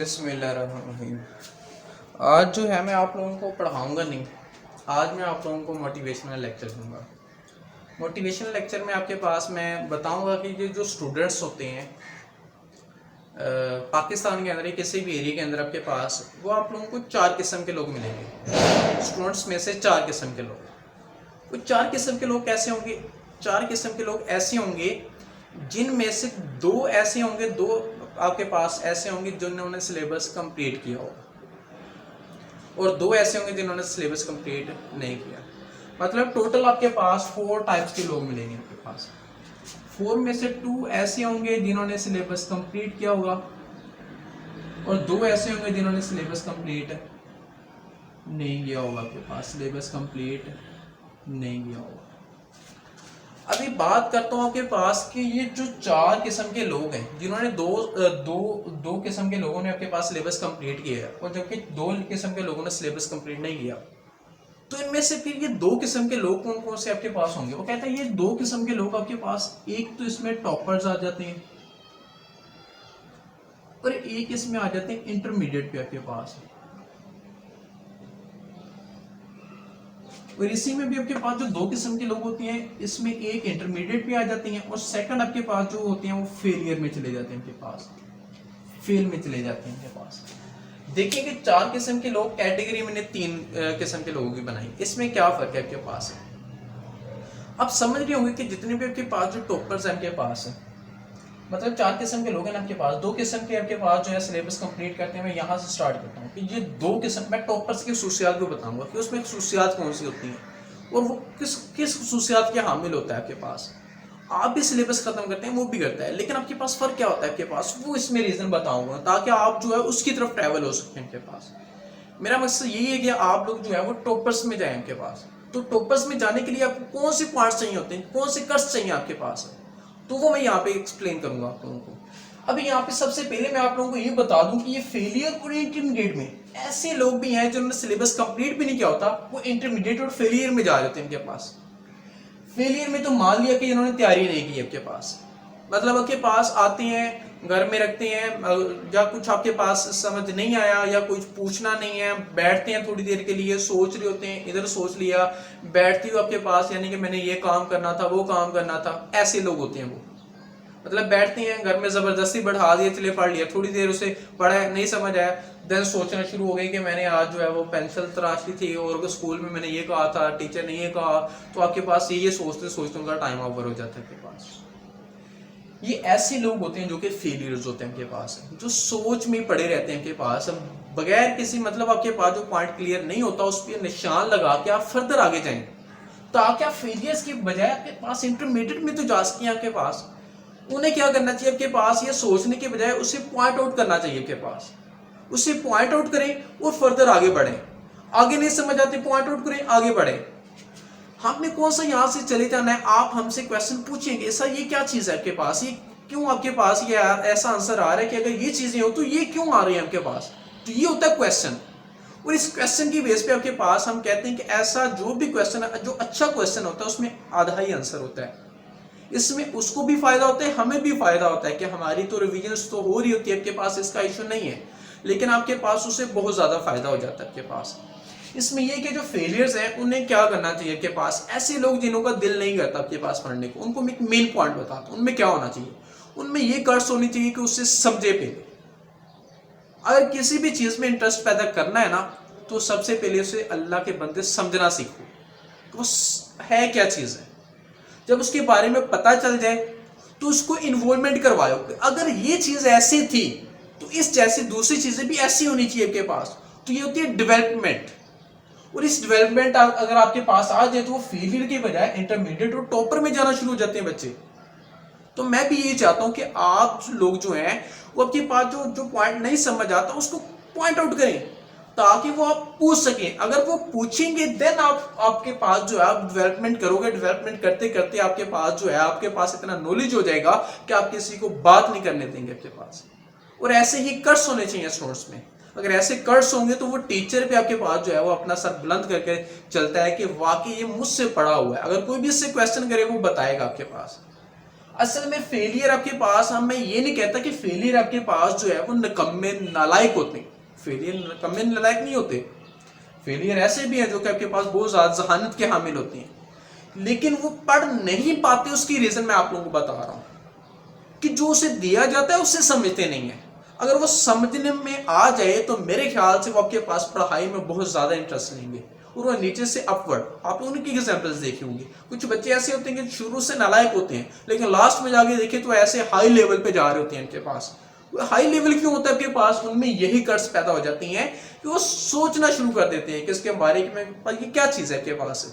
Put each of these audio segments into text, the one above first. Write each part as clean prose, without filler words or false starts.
बिस्मिल्लाहिर्रहमानिर्रहीम। आज जो है मैं आप लोगों को पढ़ाऊँगा नहीं, आज मैं आप लोगों को मोटिवेशनल लेक्चर दूंगा। मोटिवेशनल लेक्चर में आपके पास मैं बताऊंगा कि ये जो स्टूडेंट्स होते हैं पाकिस्तान के अंदर या किसी भी एरिया के अंदर आपके पास, वो आप लोगों को 4 किस्म के लोग मिलेंगे। स्टूडेंट्स में से 4 किस्म के लोग। वो 4 किस्म के लोग कैसे होंगे? 4 किस्म के लोग ऐसे होंगे जिनमें से 2 ऐसे होंगे, 2 आपके पास ऐसे होंगे जिन्होंने सिलेबस कंप्लीट किया होगा, और 2 ऐसे होंगे जिन्होंने सिलेबस कंप्लीट नहीं किया। मतलब टोटल आपके पास 4 टाइप्स के लोग मिलेंगे आपके पास। 4 में से 2 ऐसे होंगे जिन्होंने सिलेबस कंप्लीट किया होगा, और 2 ऐसे होंगे जिन्होंने सिलेबस कंप्लीट नहीं किया होगा। आपके पास सिलेबस कंप्लीट नहीं किया होगा। अभी बात करता हूँ आपके पास कि ये जो 4 किस्म के लोग हैं जिन्होंने दो किस्म के लोगों ने आपके पास सिलेबस कंप्लीट किया है, और जबकि 2 किस्म के लोगों ने सिलेबस कंप्लीट नहीं किया, तो इनमें से फिर ये 2 किस्म के लोग कौन कौन से आपके पास होंगे? वो कहता है ये 2 किस्म के लोग आपके पास, एक तो इसमें टॉपर्स आ जाते हैं और एक इसमें आ जाते हैं इंटरमीडिएट पे आपके पास। और इसी में भी आपके पास जो 2 किस्म के लोग होते हैं, इसमें एक इंटरमीडिएट पे आ जाते हैं और सेकंड आपके पास जो होते हैं वो फेलियर में चले जाते हैं, आपके पास फेल में चले जाते हैं आपके पास। देखिए कि 4 किस्म के लोग कैटेगरी मैंने 3 किस्म के लोगों की बनाई। इसमें क्या फर्क है आपके पास है? आप समझ रहे होंगे कि जितने भी आपके पास जो टॉपर्स हैं आपके पास है, मतलब 4 किस्म के लोग हैं आपके पास, 2 किस्म के आपके पास जो है सिलेबस कंप्लीट करते हैं। मैं यहाँ से स्टार्ट करता हूँ कि ये 2 किस्म, मैं टॉपर्स की खसूसियात भी बताऊंगा कि उसमें खसूसियात कौन सी होती हैं और वो किस किस खसूसियात के हामिल होता है आपके पास। आप भी सिलेबस खत्म करते हैं, वो भी करता है, लेकिन आपके पास फर्क क्या होता है आपके पास, वो इसमें रीजन बताऊंगा ताकि आप जो है उसकी तरफ ट्रैवल हो सकें आपके पास। मेरा मकसद यही है कि आप लोग जो है वो टॉपर्स में जाएं आपके पास। तो टॉपर्स में जाने के लिए आपको कौन से पार्ट्स चाहिए होते हैं, कौन से कट्स चाहिए आपके पास, तो वो मैं यहाँ पे एक्सप्लेन करूंगा आप लोगों को। अभी यहाँ पे सबसे पहले मैं आप लोगों को ये बता दूं कि ये फेलियर और इंटरमीडिएट में ऐसे लोग भी हैं जिन्होंने सिलेबस कंप्लीट भी नहीं किया होता, वो इंटरमीडिएट और फेलियर में जा जाते हैं इनके पास। फेलियर में तो मान लिया कि इन्होंने तैयारी नहीं की आपके पास, मतलब आपके पास आते हैं, घर में रखते हैं, या कुछ आपके पास समझ नहीं आया या कुछ पूछना नहीं है, बैठते हैं थोड़ी देर के लिए, सोच रहे होते हैं, इधर सोच लिया, बैठते हो आपके पास, यानी कि मैंने ये काम करना था, वो काम करना था। ऐसे लोग होते हैं वो, मतलब बैठते हैं घर में, जबरदस्ती बैठा दिया, चले पढ़ लिया, थोड़ी देर उसे पढ़ा नहीं समझ आया, देन सोचना शुरू हो गई कि मैंने आज जो है वो पेंसिल तराश ली थी और स्कूल में मैंने ये कहा था, टीचर ने ये कहा। तो आपके पास ये सोचते सोचते उनका टाइम ओवर हो जाता है आपके पास। ये ऐसे लोग होते हैं जो कि फेलियर्स होते हैं आपके पास, जो सोच में पड़े रहते हैं आपके पास, बगैर किसी मतलब आपके पास जो पॉइंट क्लियर नहीं होता उस पर निशान लगा के आप फर्दर आगे जाएं, ताकि आप फेलियर्स की बजाय आपके पास इंटरमीडिएट में तो जा सकें आपके पास। उन्हें क्या करना चाहिए आपके पास, ये सोचने के बजाय उसे पॉइंट आउट करना चाहिए आपके पास, उसे पॉइंट आउट करें और फर्दर आगे बढ़ें। आगे नहीं समझ आते, पॉइंट आउट करें, आगे बढ़ें। हमने कौन सा यहाँ से चले जाना है, आप हमसे क्वेश्चन पूछेंगे, सर ये क्या चीज है आपके पास, ये क्यों आपके पास ये ऐसा आंसर आ रहा है कि अगर ये चीजें हो तो ये क्यों आ रही है आपके पास, तो ये होता है क्वेश्चन। और इस क्वेश्चन की बेस पे आपके पास हम कहते हैं कि ऐसा जो भी क्वेश्चन है, जो अच्छा क्वेश्चन होता है उसमें आधा ही आंसर होता है। इसमें उसको भी फायदा होता है, हमें भी फायदा होता है कि हमारी तो रिविजन तो हो रही होती है आपके पास, इसका इशू नहीं है, लेकिन आपके पास उससे बहुत ज्यादा फायदा हो जाता है आपके पास। इसमें यह कि जो फेलियर्स हैं उन्हें क्या करना चाहिए आपके पास, ऐसे लोग जिन्हों का दिल नहीं करता आपके पास पढ़ने को, उनको मैं एक मेन पॉइंट बताता हूं। उनमें क्या होना चाहिए, उनमें ये कर्स होनी चाहिए कि उससे समझे पहले। अगर किसी भी चीज में इंटरेस्ट पैदा करना है ना, तो सबसे पहले उसे अल्लाह के बंदे समझना सीखो कि वो है क्या चीज है। जब उसके बारे में पता चल जाए तो उसको इन्वॉल्वमेंट करवाओ। अगर ये चीज ऐसी थी तो इस जैसी दूसरी चीजें भी ऐसी होनी चाहिए आपके पास। तो ये होती है डेवलपमेंट। और इस डेवलपमेंट अगर आपके पास आ जाए तो वो फेलियर के बजाय इंटरमीडिएट और टॉपर में जाना शुरू हो जाते हैं बच्चे। तो मैं भी यही चाहता हूं कि आप लोग जो हैं वो आपके पास जो पॉइंट नहीं समझ आता उसको पॉइंट आउट करें, ताकि वो आप पूछ सकें। अगर वो पूछेंगे देन आपके पास जो है आप डेवलपमेंट करोगे, डेवलपमेंट करते करते आपके पास जो है आपके पास इतना नॉलेज हो जाएगा कि आप किसी को बात नहीं करने देंगे आपके पास। और ऐसे ही कर्स होने चाहिए स्टूडेंट्स में। अगर ऐसे कर्स होंगे तो वो टीचर भी आपके पास जो है वो अपना सर बुलंद करके चलता है कि वाकई ये मुझसे पढ़ा हुआ है, अगर कोई भी इससे क्वेश्चन करे वो बताएगा आपके पास। असल में फेलियर आपके पास, हम मैं ये नहीं कहता कि फेलियर आपके पास जो है वो निकम्मे नालायक होते हैं, फेलियर निकम्मे नालायक नहीं होते, फेलियर ऐसे भी हैं जो कि आपके पास बहुत ज्यादा जहानत के हामिल होते हैं, लेकिन वो पढ़ नहीं पाते। उसकी रीजन मैं आप लोगों को बता रहा हूं कि जो उसे दिया जाता है उससे समझते नहीं है। अगर वो समझने में आ जाए तो मेरे ख्याल से वो आपके पास पढ़ाई में बहुत ज्यादा इंटरेस्ट लेंगे, और वो नीचे से अपवर्ड, आप लोगों ने की एग्जांपल्स देखी होंगी। कुछ बच्चे ऐसे होते हैं कि शुरू से नालायक होते हैं, लेकिन लास्ट में जाके देखें तो ऐसे हाई लेवल पे जा रहे होते हैं। इनके पास हाई लेवल क्यों होता है आपके पास? उनमें यही कर्ज पैदा हो जाती हैं कि वो सोचना शुरू कर देते हैं कि इसके बारे में ये क्या चीज है आपके पास।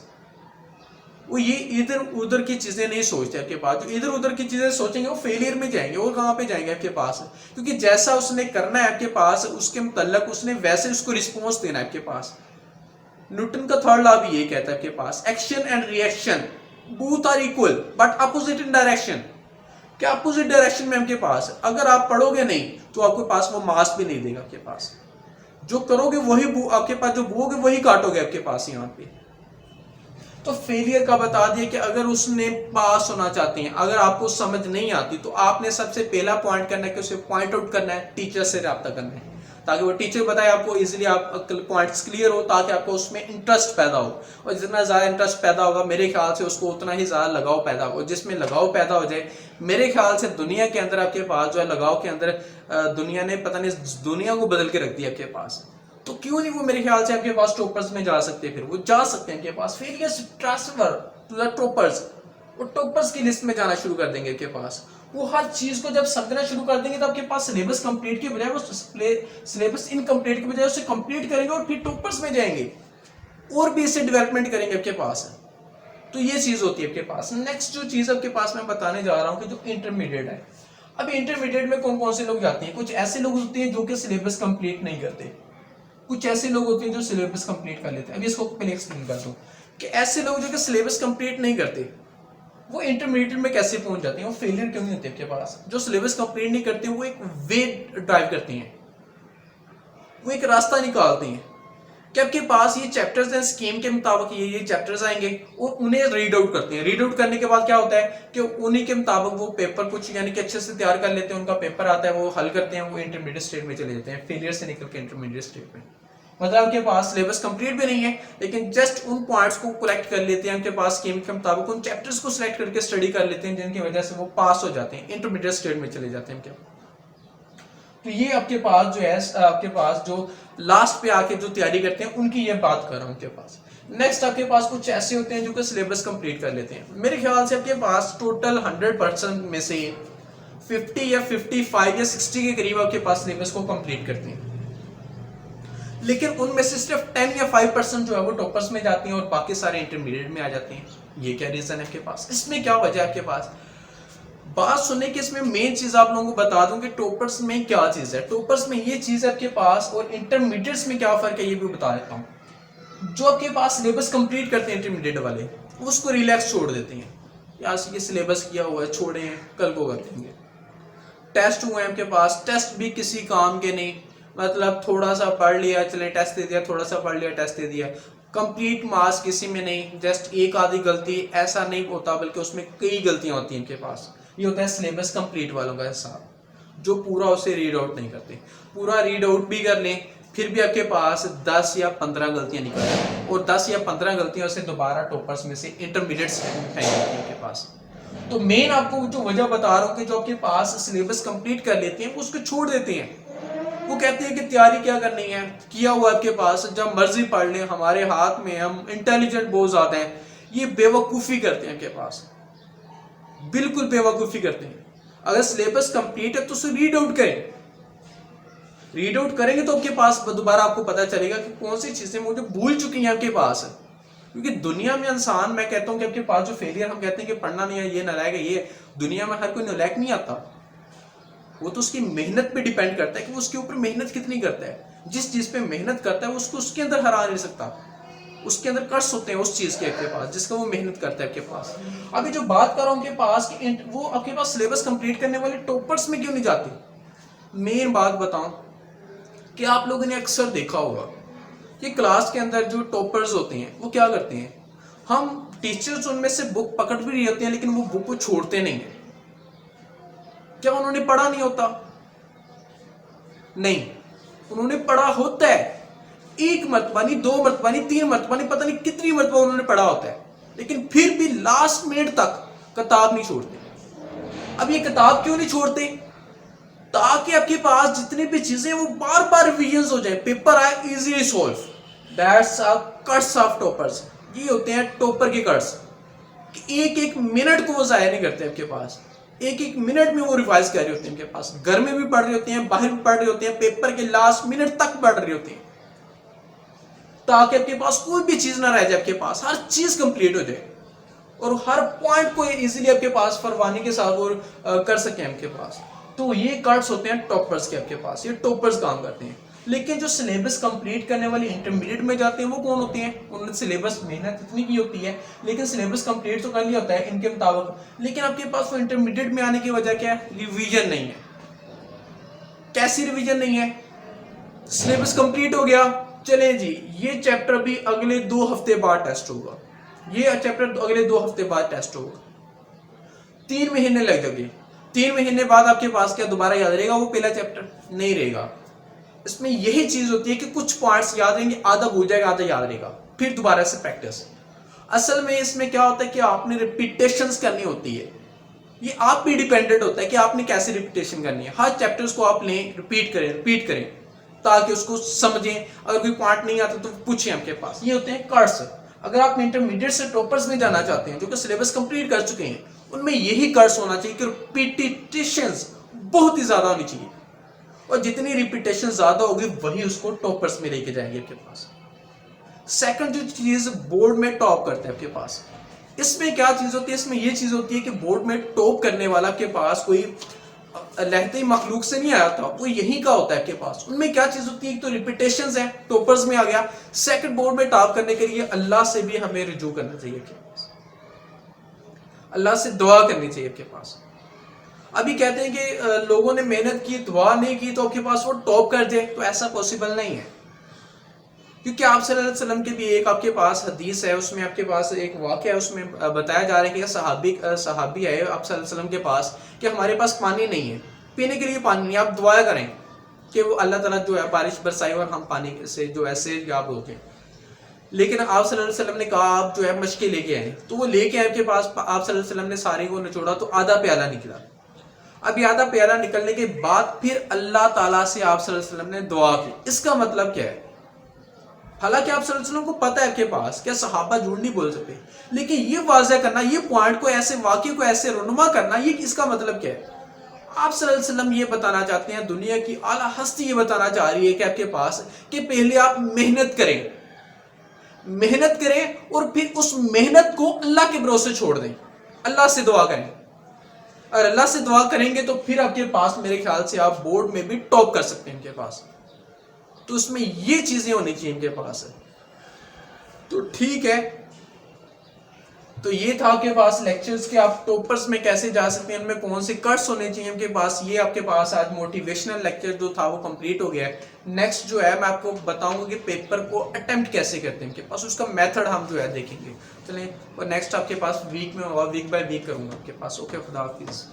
वो ये इधर उधर की चीजें नहीं सोचते आपके पास। जो इधर उधर की चीजें सोचेंगे वो फेलियर में जाएंगे। और कहाँ पे जाएंगे आपके पास? क्योंकि जैसा उसने करना है आपके पास, उसके मुतल्लक उसने वैसे उसको रिस्पॉन्स देना है आपके पास। न्यूटन का थर्ड लॉ भी यही कहता है आपके पास, action and reaction both are equal but opposite in direction. क्या अपोजिट डायरेक्शन में आपके पास, अगर आप पढ़ोगे नहीं तो आपके पास वो मार्क्स भी नहीं देगा आपके पास। जो करोगे वही आपके पास, जो बोगे वही काटोगे आपके पास यहाँ पे। तो फेलियर का बता दिया कि अगर उसने पास होना चाहते हैं, अगर आपको समझ नहीं आती तो आपने सबसे पहला पॉइंट करना है कि उसे पॉइंट आउट करना है, टीचर से रब्ता करना है, ताकि वो टीचर बताए आपको इजीली, आप पॉइंट्स क्लियर हो, ताकि आपको उसमें इंटरेस्ट पैदा हो। और जितना ज़्यादा इंटरेस्ट पैदा होगा मेरे ख्याल से उसको उतना ही ज़्यादा लगाव पैदा होगा। जिसमें लगाव पैदा हो जाए, मेरे ख्याल से दुनिया के अंदर आपके पास जो है लगाव के अंदर दुनिया ने पता नहीं दुनिया को बदल के रख दिया आपके पास। तो क्यों नहीं वो मेरे ख्याल से आपके पास टॉपर्स में जा सकते हैं, फिर वो जा सकते हैं आपके पास। Failures transfer to the toppers, वो टॉपर्स की लिस्ट में जाना शुरू कर देंगे आपके पास। वो हर चीज को जब समझना शुरू कर देंगे तो आपके पास सिलेबस कंप्लीट के बजाय वो सिलेबस इनकम्प्लीट के बजाय उसे कंप्लीट करेंगे और फिर टॉपर्स में जाएंगे और भी इससे डेवलपमेंट करेंगे आपके पास। तो ये चीज होती है आपके पास। नेक्स्ट जो चीज आपके पास मैं बताने जा रहा हूँ कि जो इंटरमीडिएट है। अब इंटरमीडिएट में कौन कौन से लोग जाते हैं? कुछ ऐसे लोग होते हैं जो कि सिलेबस कंप्लीट नहीं करते, कुछ ऐसे लोग होते हैं जो सिलेबस कंप्लीट कर लेते हैं। अभी इसको पहले एक्सप्लेन कर दूं कि ऐसे लोग जो कि सिलेबस कंप्लीट नहीं करते वो इंटरमीडिएट में कैसे पहुंच जाते हैं, वो फेलियर क्यों नहीं होते आपके पास? जो सिलेबस कंप्लीट नहीं करते वो एक वे ड्राइव करते हैं, वो एक रास्ता निकालते हैं कि आपके पास ये चैप्टर्स हैं, स्कीम के मुताबिक ये चैप्टर्स आएंगे और उन्हें रीड आउट करते हैं। रीड आउट करने के बाद क्या होता है कि उन्हीं के मुताबिक वो पेपर कुछ यानी कि अच्छे से तैयार कर लेते हैं, उनका पेपर आता है, वो हल करते हैं, वो इंटरमीडिएट स्टेट में चले जाते हैं, फेलियर से निकल के इंटरमीडिएट स्टेट में। मतलब आपके पास सिलेबस कंप्लीट भी नहीं है, लेकिन जस्ट उन पॉइंट्स को कलेक्ट कर लेते हैं, उनके पास स्कीम के मुताबिक उन चैप्टर्स को सिलेक्ट करके स्टडी कर लेते हैं, जिनकी वजह से वो पास हो जाते हैं, इंटरमीडिएट स्टेट में चले जाते हैं। तो ये आपके पास जो है, आपके पास जो लास्ट पे आके जो तैयारी करते हैं उनकी ये बात कर रहा हूं आपके पास। नेक्स्ट आपके पास कुछ ऐसे होते हैं जो कि सिलेबस कंप्लीट कर लेते हैं। मेरे ख्याल से आपके पास टोटल 100% में से 50 या 55 या 60 के करीब आपके पास सिलेबस को कंप्लीट करते हैं, लेकिन उनमें से सिर्फ 10 या 5% जो है वो टॉपर्स में जाती हैं और बाकी सारे इंटरमीडिएट में आ जाते हैं। ये क्या रीजन है आपके पास? इसमें क्या वजह है आपके पास? बात सुनने की इसमें मेन चीज आप लोगों को बता दूं कि टॉपर्स में क्या चीज है। टॉपर्स में ये चीज है आपके पास, और इंटरमीडिएट्स में क्या फर्क है ये भी बता देता हूं। जो आपके पास सिलेबस कंप्लीट करते हैं इंटरमीडिएट वाले, उसको रिलैक्स छोड़ देते हैं, यार ये सिलेबस किया हुआ है छोड़े, कल को कर देंगे। टेस्ट हुए हैं आपके पास, टेस्ट भी किसी काम के नहीं, मतलब थोड़ा सा पढ़ लिया चले टेस्ट दे दिया, थोड़ा सा पढ़ लिया टेस्ट दे दिया, कंप्लीट मार्क्स किसी में नहीं, जस्ट एक आधी गलती, ऐसा नहीं होता बल्कि उसमें कई गलतियां होती हैं इनके पास। ये होता है सिलेबस कंप्लीट वालों का हिसाब, जो पूरा उसे रीड आउट नहीं करते। पूरा रीड आउट भी कर लें फिर भी आपके पास 10 या 15 गलतियां निकल जाती, और 10 या 15 गलतियों से दोबारा टॉपर्स में से इंटरमीडिएट में फेंक जाती है आपके पास। तो मेन आपको जो वजह बता रहा हूँ कि जो आपके पास सिलेबस कंप्लीट कर लेते हैं वो उसको छोड़ देते हैं। वो कहते हैं कि तैयारी क्या करनी है, किया हुआ आपके पास, जब मर्जी पढ़ लें, हमारे हाथ में, हम इंटेलिजेंट बहुत ज्यादा हैं। ये बेवकूफ़ी करते हैं आपके पास, बिल्कुल बेवकूफ़ी करते हैं। अगर सिलेबस कंप्लीट है तो उसे रीड आउट करें, रीड आउट करेंगे तो आपके पास दोबारा आपको पता चलेगा कि कौन सी चीजें मुझे भूल चुकी हैं आपके पास। क्योंकि दुनिया में इंसान, मैं कहता हूं कि आपके पास जो फेलियर, हम कहते हैं कि पढ़ना नहीं है, ये नालायक है, ये दुनिया में हर कोई नालायक नहीं आता। वो तो उसकी मेहनत पे डिपेंड करता है कि वो उसके ऊपर मेहनत कितनी करता है। जिस चीज पे मेहनत करता है वो उसको उसके अंदर हरा नहीं सकता, उसके अंदर कट्स होते हैं उस चीज के आपके पास जिसका वो मेहनत करता है आपके पास। अभी जो बात कर रहा हूं आपके पास कि वो आपके पास सिलेबस कंप्लीट करने वाले टॉपर्स में क्यों नहीं जाते। मेन बात बताऊं कि आप लोगों ने अक्सर देखा होगा कि क्लास के अंदर जो टॉपर्स होते हैं वो क्या करते हैं, हम टीचर्स उनमें से बुक पकड़ भी रही होते हैं लेकिन वो बुक को छोड़ते नहीं है। क्या उन्होंने पढ़ा नहीं होता? नहीं, उन्होंने पढ़ा होता है। एक मरतबा नहीं, दो मरतबा नहीं, तीन मरतबा नहीं, पता नहीं कितनी मरतबा उन्होंने पढ़ा होता है, लेकिन फिर भी लास्ट मिनट तक किताब नहीं छोड़ते। अब ये किताब क्यों नहीं छोड़ते? ताकि आपके पास जितनी भी चीजें वो बार बार रिवीजन हो जाए, पेपर आए easily solve. That's a cuts of toppers. ये होते हैं टॉपर के कट्स। एक एक मिनट को वो जाया नहीं करते आपके पास, एक एक मिनट में वो रिवाइज कर रहे होते हैं आपके पास। घर में भी पढ़ रहे होते हैं, बाहर भी पढ़ रहे होते हैं, पेपर के लास्ट मिनट तक पढ़ रहे होते हैं, ताकि आपके पास कोई भी चीज ना रह जाए, आपके पास हर चीज कंप्लीट हो जाए और हर पॉइंट को इजीली आपके पास फरवाने के साथ वो कर सके आपके पास। तो ये कार्ड्स होते हैं टॉपर्स के आपके पास, ये टॉपर्स काम करते हैं। लेकिन जो सिलेबस कंप्लीट करने वाले इंटरमीडिएट में जाते हैं वो कौन होते हैं? उन्होंने सिलेबस मेहनत इतनी की होती है, लेकिन सिलेबस कंप्लीट तो कर लिया होता है इनके मुताबिक, लेकिन आपके पास वो इंटरमीडिएट में आने की वजह क्या है? रिवीजन नहीं है। कैसी रिवीजन नहीं है? सिलेबस कंप्लीट हो गया, चले जी ये चैप्टर भी अगले 2 हफ्ते बाद टेस्ट होगा, ये चैप्टर अगले 2 हफ्ते बाद टेस्ट होगा, 3 महीने लग जाएंगे। 3 महीने बाद आपके पास क्या दोबारा याद रहेगा वो पहला चैप्टर? नहीं रहेगा। इसमें यही चीज होती है कि कुछ पॉइंट्स याद रहेंगे, आधा भूल जाएगा, आधा याद रहेगा, फिर दोबारा से प्रैक्टिस। असल में इसमें क्या होता है कि आपने रिपीटेशंस करनी होती है। ये आप पे डिपेंडेंट होता है कि आपने कैसे रिपीटेशन करनी है। हर चैप्टर्स को आप लें, रिपीट करें ताकि उसको समझें। अगर कोई पॉइंट नहीं आता तो पूछें आपके पास। ये होते हैं कर्स। अगर आप इंटरमीडिएट से टॉपर्स में जाना चाहते हैं जो कि सिलेबस कंप्लीट कर चुके हैं, उनमें यही कर्स होना चाहिए कि रिपीटेशंस बहुत ही ज्यादा होनी चाहिए, और जितनी रिपीटेशन ज्यादा होगी वही उसको टॉपर्स में लेके जाएंगे आपके पास। सेकंड जो चीज बोर्ड में टॉप करते हैं आपके पास, इसमें क्या चीज होती है? इसमें ये चीज होती है कि बोर्ड में टॉप करने वाला आपके पास कोई लहते मखलूक से नहीं आया था, वो यही का होता है आपके पास। उनमें क्या चीज होती है? एक तो रिपीटेशंस है, टॉपर्स में आ गया। सेकंड, बोर्ड में टॉप करने के लिए अल्लाह से भी हमें रुजू करना चाहिए आपके पास, अल्लाह से दुआ करनी चाहिए आपके पास। अभी कहते हैं कि लोगों ने मेहनत की, दुआ नहीं की तो आपके पास वो टॉप कर जाए, तो ऐसा पॉसिबल नहीं है। क्योंकि आप सल्लल्लाहु अलैहि वसल्लम के भी एक आपके पास हदीस है, उसमें आपके पास एक वाक़या है, उसमें बताया जा रहा है कि सहाबी आए आप सल्लल्लाहु अलैहि वसल्लम के पास कि हमारे पास पानी नहीं है, पीने के लिए पानी नहीं, आप दुआ करें कि वो अल्लाह ताला जो है बारिश बरसाए और हम पानी से जो ऐसे याब होके। लेकिन आप सल्लल्लाहु अलैहि वसल्लम ने कहा आप जो है मशके लेके आए, तो वो लेके आए आपके पास। आप सल्लल्लाहु अलैहि वसल्लम ने सारे को निचोड़ा तो आधा प्याला निकला। अब आधा प्याला निकलने के बाद फिर अल्लाह ताला से आप सल्लल्लाहु अलैहि वसल्लम ने दुआ की। इसका मतलब क्या है? हालांकि आप सल्लल्लाहु अलैहि वसल्लम को पता है आपके पास क्या सहाबा झूठ नहीं बोल सकते, लेकिन ये वाज़ह करना, ये पॉइंट को ऐसे, वाक़े को ऐसे रुनुमा करना, ये इसका मतलब क्या है? आप सल्लल्लाहु अलैहि वसल्लम ये बताना चाहते हैं, दुनिया की आला हस्ती ये बताना चाह रही है कि आपके पास कि पहले आप मेहनत करें और फिर उस मेहनत को अल्लाह के भरोसे छोड़ दें, अल्लाह से दुआ करें। और अल्लाह से दुआ करेंगे तो फिर आपके पास मेरे ख्याल से आप बोर्ड में भी टॉप कर सकते हैं इनके पास। तो उसमें ये चीजें होनी चाहिए इनके पास है। तो ठीक है, तो ये था आपके पास लेक्चर्स के आप टॉपर्स में कैसे जा सकते हैं, उनमें कौन से कट्स होने चाहिए इनके पास। ये आपके पास आज मोटिवेशनल लेक्चर जो था वो कंप्लीट हो गया है। नेक्स्ट जो है मैं आपको बताऊंगा कि पेपर को अटेम्प्ट कैसे करते हैं इनके पास, उसका मेथड हम जो है देखेंगे। चलिए, और नेक्स्ट आपके पास वीक में होगा, वीक बाय वीक करूंगा आपके पास। ओके, खुदा हाफिज।